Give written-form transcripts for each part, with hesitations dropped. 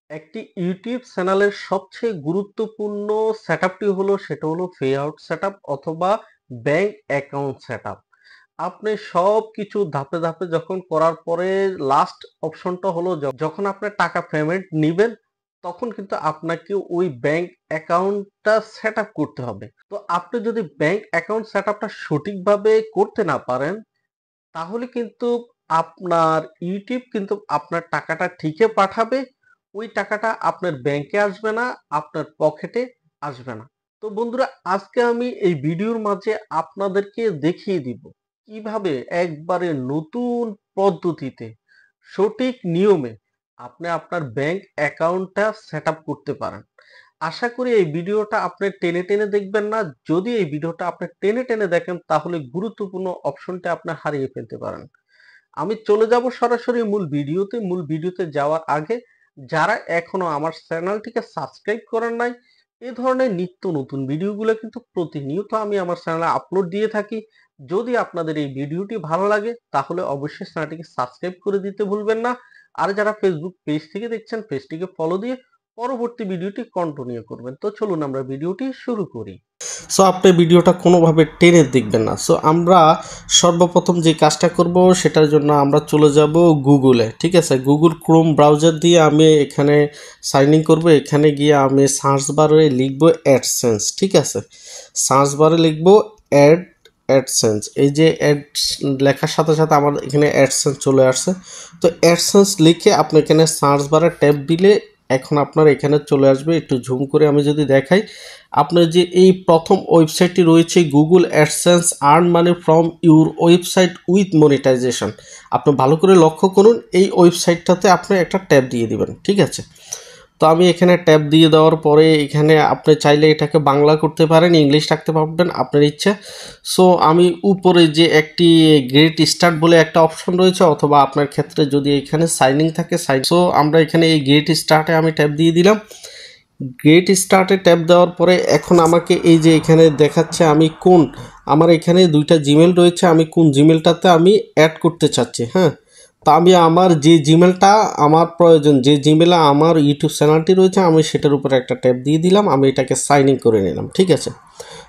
একটি ইউটিউব চ্যানেলের সবচেয়ে গুরুত্বপূর্ণ সেটআপটি হলো সেটা হলো পে আউট সেটআপ অথবা ব্যাংক অ্যাকাউন্ট সেটআপ। আপনি সবকিছু ধাপে ধাপে যখন করার পরে লাস্ট অপশনটা হলো যখন আপনি টাকা পেমেন্ট নিবেন তখন কিন্তু আপনাকে ওই ব্যাংক অ্যাকাউন্টটা সেটআপ করতে হবে। তো আপনি যদি ব্যাংক অ্যাকাউন্ট সেটআপটা সঠিকভাবে করতে না পারেন তাহলে কিন্তু আপনার ইউটিউব কিন্তু আপনার টাকাটা ঠিকই পাঠাবে। ওই টাকাটা আপনার ব্যাংকে আসবে না, আপনার পকেটে আসবে না। তো বন্ধুরা, আজকে আমি এই ভিডিওর মাঝে আপনাদেরকে দেখিয়ে দিব কিভাবে একবারে নতুন পদ্ধতিতে সঠিক নিয়মে আপনি আপনার ব্যাংক অ্যাকাউন্টটা সেটআপ করতে পারেন। আশা করি এই ভিডিওটা আপনি টেনে টেনে দেখবেন না। যদি এই ভিডিওটা আপনি টেনে টেনে দেখেন তাহলে গুরুত্বপূর্ণ অপশনটা আপনি হারিয়ে ফেলতে পারেন। আমি চলে যাব সরাসরি মূল ভিডিওতে যাওয়ার আগে যারা এখনো আমার চ্যানেলটিকে সাবস্ক্রাইব করেন নাই, এ ধরনের নিত্য নতুন ভিডিওগুলো কিন্তু প্রতিনিয়ত আমি আমার চ্যানেলে আপলোড দিয়ে থাকি। যদি আপনাদের এই ভিডিওটি ভালো লাগে তাহলে অবশ্যই চ্যানেলটিকে সাবস্ক্রাইব করে দিতে ভুলবেন না। আর যারা ফেসবুক পেজ থেকে দেখছেন পেজটিকে ফলো দিয়ে পরবর্তী ভিডিওটি কন্টিনিউ করবেন। তো চলুন আমরা ভিডিওটি শুরু করি। সো আপনি ভিডিওটা কোনোভাবে টেনে দেখবেন না। সো আমরা সর্বপ্রথম যে কাজটা করব সেটার জন্য আমরা চলে যাব গুগলে। ঠিক আছে, গুগল ক্রোম ব্রাউজার দিয়ে আমি এখানে সাইন ইন করবো। এখানে গিয়ে আমি সার্চ বারে লিখব অ্যাডসেন্স। ঠিক আছে, সার্চ বারে লিখব অ্যাডসেন্স। এই যে অ্যাড লেখার সাথে সাথে আমার এখানে অ্যাডসেন্স চলে আসছে। তো অ্যাডসেন্স লিখে আপনি এখানে সার্চ বারে ট্যাপ দিলে এখন আপনার এখানে চলে আসবে। একটু জুম করে আমি যদি দেখাই, আপনার যে এই প্রথম ওয়েবসাইটটি রয়েছে Google AdSense earn money from your website with monetisation, আপনি ভালো করে লক্ষ্য করুন। এই ওয়েবসাইটটাতে আপনি একটা ট্যাব দিয়ে দিবেন। ঠিক আছে, তো আমি এখানে ট্যাব দিয়ে দেওয়ার পরে এখানে আপনি চাইলে এটাকে বাংলা করতে পারেন, ইংলিশ রাখতে পারবেন, আপনার ইচ্ছা। সো আমি উপরে যে একটি গেট স্টার্ট বলে একটা অপশন রয়েছে, অথবা আপনার ক্ষেত্রে যদি এখানে সাইনিং থাকে সো আমরা এখানে এই গেট স্টার্টে আমি ট্যাব দিয়ে দিলাম। গেট স্টার্টে ট্যাপ দেওয়ার পরে এখন আমাকে এই যে এখানে দেখাচ্ছে আমি কোন, আমার এখানে দুইটা জিমেল রয়েছে, আমি কোন জিমেলটাতে আমি অ্যাড করতে চাচ্ছি। হ্যাঁ, তো আমি আমার যে জিমেলটা আমার প্রয়োজন, যে জিমেলে আমার ইউটিউব চ্যানেলটি রয়েছে, আমি সেটার উপরে একটা ট্যাপ দিয়ে দিলাম, আমি এটাকে সাইন ইন করে নিলাম। ঠিক আছে,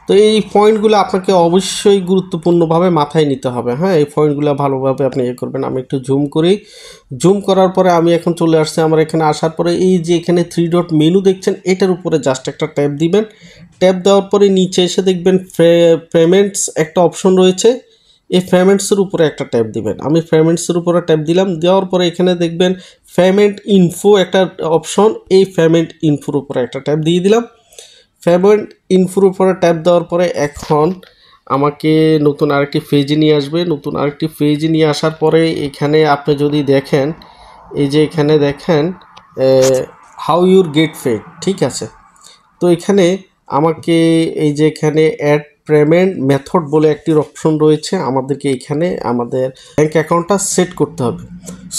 তো এই পয়েন্টগুলো আপনাকে অবশ্যই গুরুত্বপূর্ণভাবে মাথায় নিতে হবে। হ্যাঁ, এই পয়েন্টগুলো ভালোভাবে আপনি করবেন। আমি একটু জুম করি, জুম করার পরে আমি এখন চলে আসছি আমার এখানে। আসার পরে এই যে এখানে 3 ডট মেনু দেখছেন, এটার উপরে জাস্ট একটা ট্যাপ দিবেন। ট্যাপ দেওয়ার পরে নিচে এসে দেখবেন পেমেন্টস একটা অপশন রয়েছে, এই পেমেন্টসের উপরে একটা ট্যাপ দিবেন। আমি পেমেন্টসের উপরে ট্যাপ দিলাম। দেওয়ার পরে এখানে দেখবেন পেমেন্ট ইনফো একটা অপশন, এই পেমেন্ট ইনফোর উপরে একটা ট্যাপ দিয়ে দিলাম। পেমেন্ট ইনফোর উপরে ট্যাপ দেওয়ার পরে এখন আমাকে নতুন আরেকটি পেজে নিয়ে আসবে। নতুন আরেকটি পেজে নিয়ে আসার পরে এখানে আপনি যদি দেখেন, এই যে এখানে দেখেন হাউ ইউর গেট পেড। ঠিক আছে, তো এখানে আমাকে এই যে এখানে অ্যাড পেমেন্ট মেথড বলে একটি অপশন রয়েছে, আমাদেরকে এখানে আমাদের ব্যাঙ্ক অ্যাকাউন্টটা সেট করতে হবে।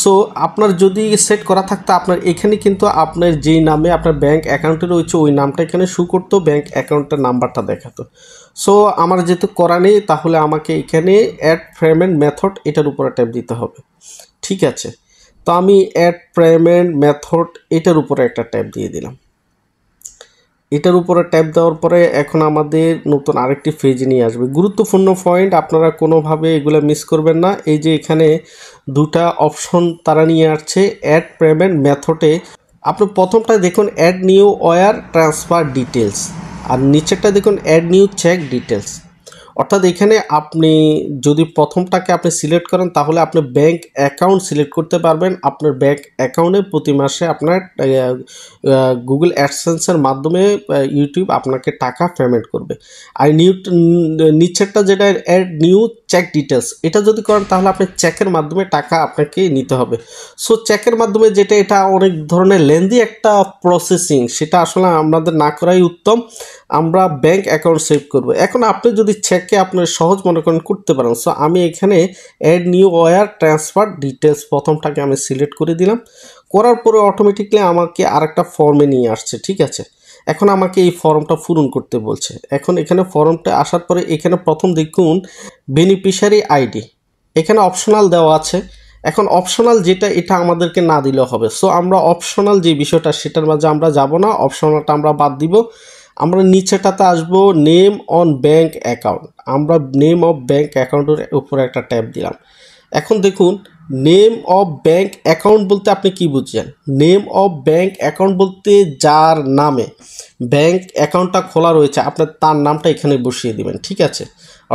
সো আপনার যদি সেট করা থাকতো, আপনার এখানে কিন্তু আপনার যেই নামে আপনার ব্যাঙ্ক অ্যাকাউন্টে রয়েছে ওই নামটা এখানে শো করতো, ব্যাঙ্ক অ্যাকাউন্টের নাম্বারটা দেখাতো। সো আমার যেহেতু করা নেই, তাহলে আমাকে এখানে অ্যাড পেমেন্ট মেথড এটার উপরে ট্যাপ দিতে হবে। ঠিক আছে, তো আমি অ্যাড পেমেন্ট মেথড এটার উপরে একটা ট্যাপ দিয়ে দিলাম। এটার উপরে ট্যাপ দেওয়ার পরে এখন আমাদের নতুন আরেকটি পেজ নিয়ে আসবে। গুরুত্বপূর্ণ পয়েন্ট, আপনারা কোনোভাবে এগুলো মিস করবেন না। এই যে এখানে দুটা অপশন তারা নিয়ে আসছে অ্যাড পেমেন্ট মেথডে। আপনি প্রথমটা দেখুন add new wire transfer details, আর নিচেরটা দেখুন অ্যাড নিউ চেক ডিটেলস। অর্থাৎ এখানে আপনি যদি প্রথমটাকে আপনি সিলেক্ট করেন তাহলে আপনি ব্যাংক অ্যাকাউন্ট সিলেক্ট করতে পারবেন। আপনার ব্যাংক অ্যাকাউন্টে প্রতি মাসে আপনার গুগল অ্যাডসেন্সের মাধ্যমে ইউটিউব আপনাকে টাকা পেমেন্ট করবে। আর নিচেরটা যেটা অ্যাড নিউ চেক ডিটেলস, এটা যদি করেন তাহলে আপনি চেকের মাধ্যমে টাকা আপনাকে নিতে হবে। সো চেকের মাধ্যমে যেটা, এটা অনেক ধরনের লেন্দি একটা প্রসেসিং, সেটা আসলে আমাদের না করাই উত্তম। আমরা ব্যাংক অ্যাকাউন্ট সেভ করব। এখন আপনি যদি চেককে আপনার সহজ মনে করেন করতে পারেন, সো আমি এখানে add new wire transfer details প্রথমটাকে আমি সিলেক্ট করে দিলাম। করার পরে অটোমেটিকলি আমাকে আরেকটা ফর্মে নিয়ে আসছে। ঠিক আছে, এখন আমাকে এই ফর্মটা পূরণ করতে বলছে। এখন এখানে ফর্মটা আসার পরে এখানে প্রথম দেখুন বেনিফিশিয়ারি আইডি, এখানে অপশনাল দেওয়া আছে। এখন অপশনাল যেটা, এটা আমাদেরকে না দিলেও হবে। সো আমরা অপশনাল যে বিষয়টা সেটার মাঝে আমরা যাব না, অপশনালটা আমরা বাদ দিব। আমরা নিচেটাতে আসবো নেম অন ব্যাঙ্ক অ্যাকাউন্ট। আমরা নেম অফ ব্যাঙ্ক অ্যাকাউন্টের উপরে একটা ট্যাব দিলাম। এখন দেখুন, নেম অফ ব্যাঙ্ক অ্যাকাউন্ট বলতে আপনি কি বুঝছেন? নেম অফ ব্যাঙ্ক অ্যাকাউন্ট বলতে যার নামে ব্যাঙ্ক অ্যাকাউন্টটা খোলা রয়েছে আপনার তার নামটা এখানে বসিয়ে দিবেন, ঠিক আছে?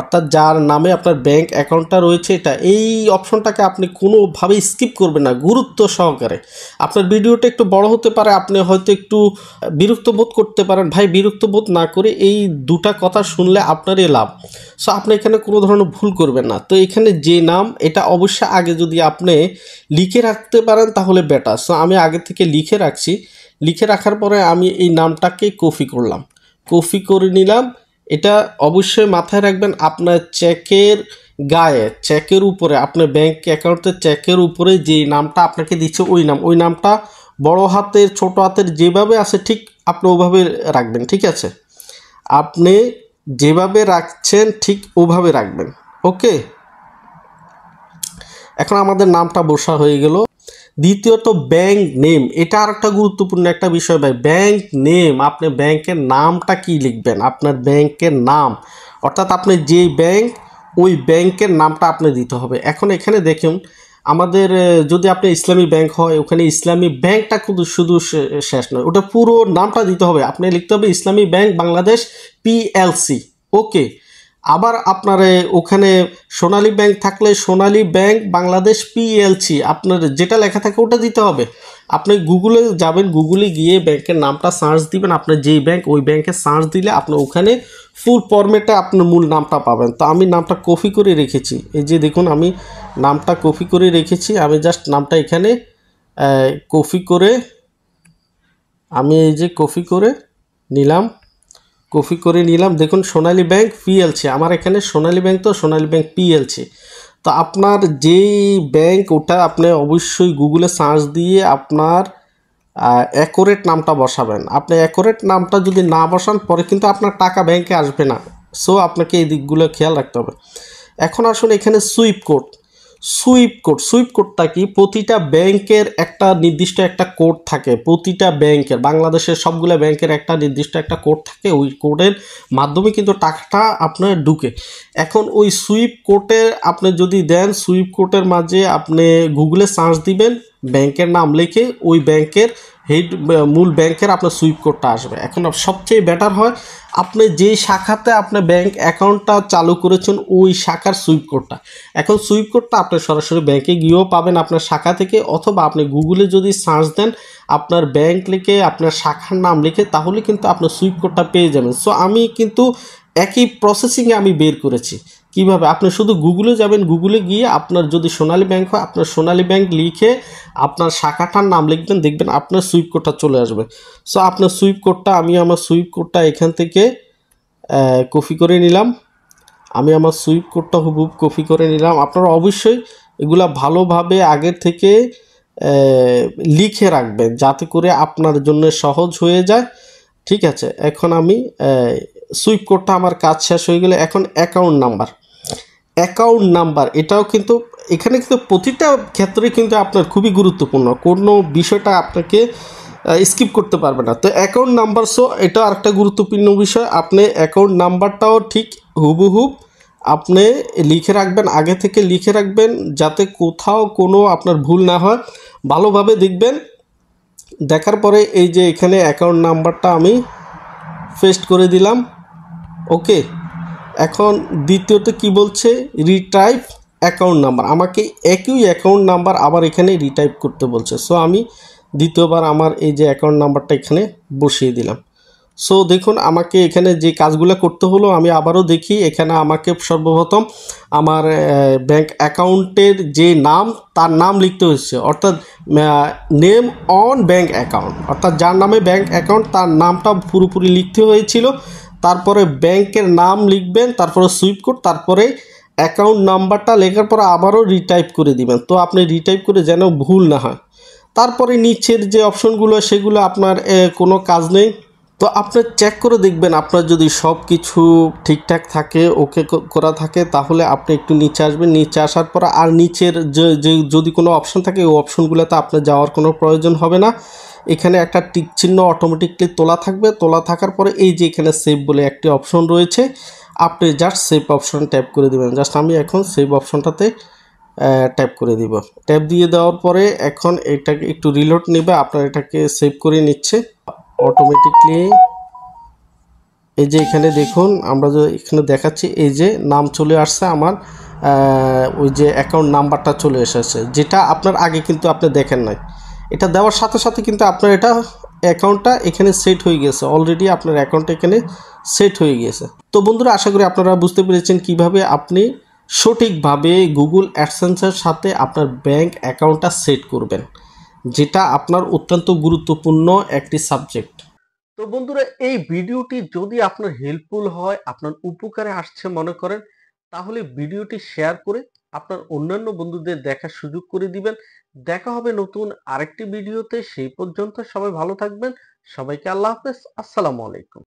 অর্থাৎ যার নামে আপনার ব্যাঙ্ক অ্যাকাউন্টটা রয়েছে, এটা এই অপশনটাকে আপনি কোনোভাবেই স্কিপ করবেন না, গুরুত্ব সহকারে। আপনার ভিডিওটা একটু বড় হতে পারে, আপনি হয়তো একটু বিরক্ত বোধ করতে পারেন, ভাই বিরক্ত বোধ না করে এই দুটা কথা শুনলে আপনারই লাভ। সো আপনি এখানে কোনো ধরনের ভুল করবেন না। তো এখানে যে নাম, এটা অবশ্যই আগে যদি আপনি লিখে রাখতে পারেন তাহলে বেটার। সো আমি আগে থেকে লিখে রাখছি। লিখে রাখার পরে আমি এই নামটাকে কপি করলাম, কপি করে নিলাম। এটা অবশ্যই মাথায় রাখবেন, আপনার চেকের গায়ে, চেকের উপরে, আপনার ব্যাঙ্ক অ্যাকাউন্টের চেকের উপরে যে নামটা আপনাকে দিচ্ছে ওই নামটা বড় হাতের ছোট হাতের যেভাবে আছে ঠিক আপনি ওভাবে রাখবেন, ঠিক আছে? আপনি যেভাবে রাখছেন ঠিক ওভাবে রাখবেন, ওকে? এখন আমাদের নামটা বসা হয়ে গেল। দ্বিতীয়ত ব্যাংক নেম, এটা আর একটা গুরুত্বপূর্ণ একটা বিষয় ভাই। ব্যাংক নেম, আপনি ব্যাংকের নামটা কি লিখবেন? আপনার ব্যাংকের নাম, অর্থাৎ আপনি যেই ব্যাংক ওই ব্যাংকের নামটা আপনি দিতে হবে। এখন এখানে দেখুন, আমাদের যদি আপনি ইসলামী ব্যাংক হয়, ওখানে ইসলামী ব্যাংকটা কিন্তু শুধু শেষ নয়, ওটা পুরো নামটা দিতে হবে। আপনি লিখতে হবে ইসলামী ব্যাংক বাংলাদেশ পিএলসি, ওকে? আবার আপনার ওখানে সোনালী ব্যাংক থাকলে সোনালী ব্যাংক বাংলাদেশ পিএলসি, আপনার যেটা লেখা থাকে ওটা দিতে হবে। আপনি গুগলে যাবেন, গুগলে গিয়ে ব্যাংকের নামটা সার্চ দিবেন, আপনার যেই ব্যাংক ওই ব্যাংকে সার্চ দিলে আপনি ওখানে ফুল ফরম্যাটে আপনার মূল নামটা পাবেন। তো আমি নামটা কপি করে রেখেছি, এই যে দেখুন আমি নামটা কপি করে রেখেছি। আমি জাস্ট নামটা এখানে কপি করে, আমি এই যে কপি করে নিলাম, কপি করে নিলাম। দেখুন সোনালী ব্যাংক পিএলসি, আমার এখানে সোনালী ব্যাংক, তো সোনালী ব্যাংক পিএলসি। তো আপনার যেই ব্যাংক ওটা আপনি অবশ্যই গুগলে সার্চ দিয়ে আপনার অ্যাকোরেট নামটা বসাবেন। আপনি অ্যাকোরেট নামটা যদি না বসান পরে কিন্তু আপনার টাকা ব্যাংকে আসবে না। সো আপনাকে এই দিকগুলো খেয়াল রাখতে হবে। এখন আসুন এখানে সুইপ কোড। সুইপ কোডটা কি? প্রতিটা ব্যাংকের একটা নির্দিষ্ট একটা কোড থাকে, প্রতিটা ব্যাংকের, বাংলাদেশের সবগুলো ব্যাংকের একটা নির্দিষ্ট একটা কোড থাকে। ওই কোডের মাধ্যমে কিন্তু টাকাটা আপনার ঢুকে। এখন ওই সুইপ কোডে আপনি যদি দেন, সুইপ কোডের মাঝে আপনি গুগলে সার্চ দিবেন, ব্যাংকের নাম লিখে ওই ব্যাংকের মূল ব্যাংকের আপনার সুইপ কোডটা আসবে। এখন সবচেয়ে বেটার হয় আপনি যেই শাখাতে আপনার ব্যাংক অ্যাকাউন্টটা চালু করেছেন ওই শাখার সুইপ কোডটা। এখন সুইপ কোডটা আপনি সরাসরি ব্যাংকে গিয়েও পাবেন আপনার শাখা থেকে, অথবা আপনি গুগলে যদি সার্চ দেন আপনার ব্যাংক লিখে আপনার শাখার নাম লিখে, তাহলে কিন্তু আপনার সুইপ কোডটা পেয়ে যাবেন। সো আমি কিন্তু একই প্রসেসিংয়ে আমি বের করেছি। কিভাবে? আপনি শুধু গুগলে যাবেন, গুগলে গিয়ে আপনার যদি সোনালী ব্যাংক হয় আপনার সোনালী ব্যাংক লিখে আপনার শাখাটার নাম লিখবেন, দেখবেন আপনার সুইপ কোডটা চলে আসবে। সো আপনার সুইপ কোডটা, আমি আমার সুইপ কোডটা এখান থেকে কপি করে নিলাম। আমি আমার সুইপ কোডটা হুবহুব কপি করে নিলাম। আপনারা অবশ্যই এগুলা ভালোভাবে আগের থেকে লিখে রাখবেন যাতে করে আপনার জন্য সহজ হয়ে যায়, ঠিক আছে? এখন আমি সুইপ কোডটা আমার কাজ শেষ হয়ে গেলে এখন অ্যাকাউন্ট নাম্বার, এটাও কিন্তু এখানে কিন্তু প্রতিটা ক্ষেত্রে কিন্তু আপনার খুবই গুরুত্বপূর্ণ, কোনো বিষয়টা আপনাকে স্কিপ করতে পারবে না। তো অ্যাকাউন্ট নাম্বার, সো এটা আরেকটা গুরুত্বপূর্ণ বিষয়। আপনি অ্যাকাউন্ট নাম্বারটাও ঠিক হুবহুব আপনি লিখে রাখবেন, আগে থেকে লিখে রাখবেন যাতে কোথাও কোনো আপনার ভুল না হয়। ভালোভাবে দেখবেন, দেখার পরে এই যে এখানে অ্যাকাউন্ট নাম্বারটা আমি পেস্ট করে দিলাম, ওকে? এখন দ্বিতীয়ত কি বলছে? রিটাইপ অ্যাকাউন্ট নাম্বার, আমাকে একই অ্যাকাউন্ট নাম্বার আবার এখানে রিটাইপ করতে বলছে। সো আমি দ্বিতীয়বার আমার এই যে অ্যাকাউন্ট নাম্বারটা এখানে বসিয়ে দিলাম। সো দেখুন আমাকে এখানে যে কাজগুলো করতে হলো আমি আবারও দেখি। এখানে আমাকে সর্বপ্রথম আমার ব্যাংক অ্যাকাউন্টের যে নাম তার নাম লিখতে হচ্ছে, অর্থাৎ নেম অন ব্যাংক অ্যাকাউন্ট, অর্থাৎ যার নামে ব্যাংক অ্যাকাউন্ট তার নামটা পুরোপুরি লিখতে হয়েছিল। তারপরে ব্যাংকের নাম লিখবেন, তারপরে সুইপ কোড, তারপরে অ্যাকাউন্ট নাম্বারটা লেখার পরে আবারও রিটাইপ করে দিবেন। তো আপনি রিটাইপ করে যেন ভুল না হয়। তারপরে নিচের যে অপশনগুলো সেগুলো আপনার কোনো কাজ নেই। তো আপনি চেক করে দেখবেন আপনার যদি সব কিছু ঠিকঠাক থাকে, ওকে করা থাকে, তাহলে আপনি একটু নিচে আসবেন। নিচে আসার পর আর নিচের যে যদি কোনো অপশন থাকে ওই অপশনগুলোতে আপনার যাওয়ার কোনো প্রয়োজন হবে না। এখানে একটা টিক চিহ্ন অটোমেটিকলি তোলা থাকবে। তোলা থাকার পরে এই যে এখানে সেভ বলে একটি অপশন রয়েছে, আপনি জাস্ট সেভ অপশন ট্যাপ করে দেবেন। জাস্ট আমি এখন সেভ অপশনটাতে ট্যাপ করে দিব। ট্যাপ দিয়ে দেওয়ার পরে এখন এটাকে একটু রিলোড নেবে, আপনার এটাকে সেভ করে নিচ্ছে অটোমেটিকলি। এই যে এখানে দেখুন, আমরা যে এখানে দেখাচ্ছি এই যে নাম চলে আসছে আমার, ওই যে অ্যাকাউন্ট নাম্বারটা চলে এসেছে, যেটা আপনার আগে কিন্তু আপনি দেখেন নাই। এটা দেওয়ার সাথে সাথে কিন্তু আপনার এটা অ্যাকাউন্টটা এখানে সেট হয়ে গেছে, অলরেডি আপনার অ্যাকাউন্টটা এখানে সেট হয়ে গেছে। তো বন্ধুরা, আশা করি আপনারা বুঝতে পেরেছেন কিভাবে আপনি সঠিকভাবে গুগল অ্যাডসেন্সের সাথে আপনার ব্যাংক অ্যাকাউন্টটা সেট করবেন, যেটা আপনার অত্যন্ত গুরুত্বপূর্ণ একটি সাবজেক্ট। তো বন্ধুরা, এই ভিডিওটি যদি আপনার হেল্পফুল হয়, আপনার উপকারে আসছে মনে করেন, তাহলে ভিডিওটি শেয়ার করে আপনার অন্যান্য বন্ধুদের দেখার সুযোগ করে দিবেন। দেখা হবে নতুন আরেকটি ভিডিওতে। সেই পর্যন্ত সবাই ভালো থাকবেন। সবাইকে আল্লাহ হাফেজ। আসসালামু আলাইকুম।